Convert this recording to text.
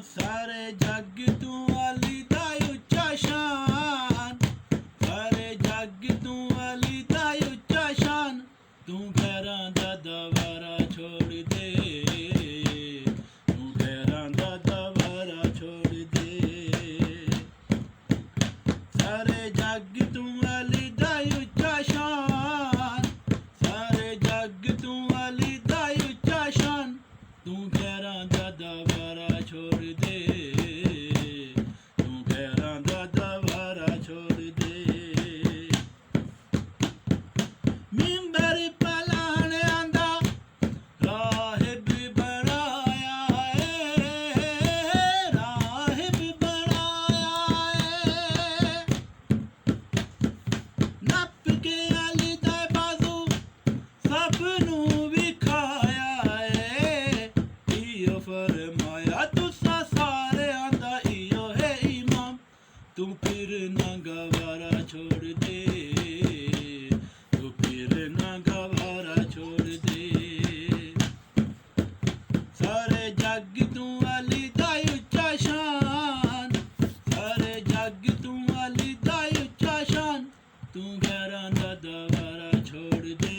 सारे जग तू अली दा उच्चा शान, सारे जग तू अली दा उच्चा शान। तू घरां दा दवारा छोड़ दे, तू घरां दा दवारा छोड़ दे। सारे जग तू अली दा उच्चा शान, सारे जग तू अली दा उच्चा शान। तू घरां दा दवारा छोड़ दे, तू घरां दा दवारा छोड़ दे। मिंबर पलाण आंदा राहिब बनाया है, राहिब बनाया है। नप के अली दा बाजू सब नू विखाया है। इयो फरमाया तुसा सारे आंदा इयो है इमाम। तू फिर ना गवारा छोड़ दे, तू फिर ना गवारा छोड़ दे। सारे जग तू अली दा उच्चा शान, सारे जग तू अली दा उच्चा शान। तू घरां दा दवारा छोड़ दे।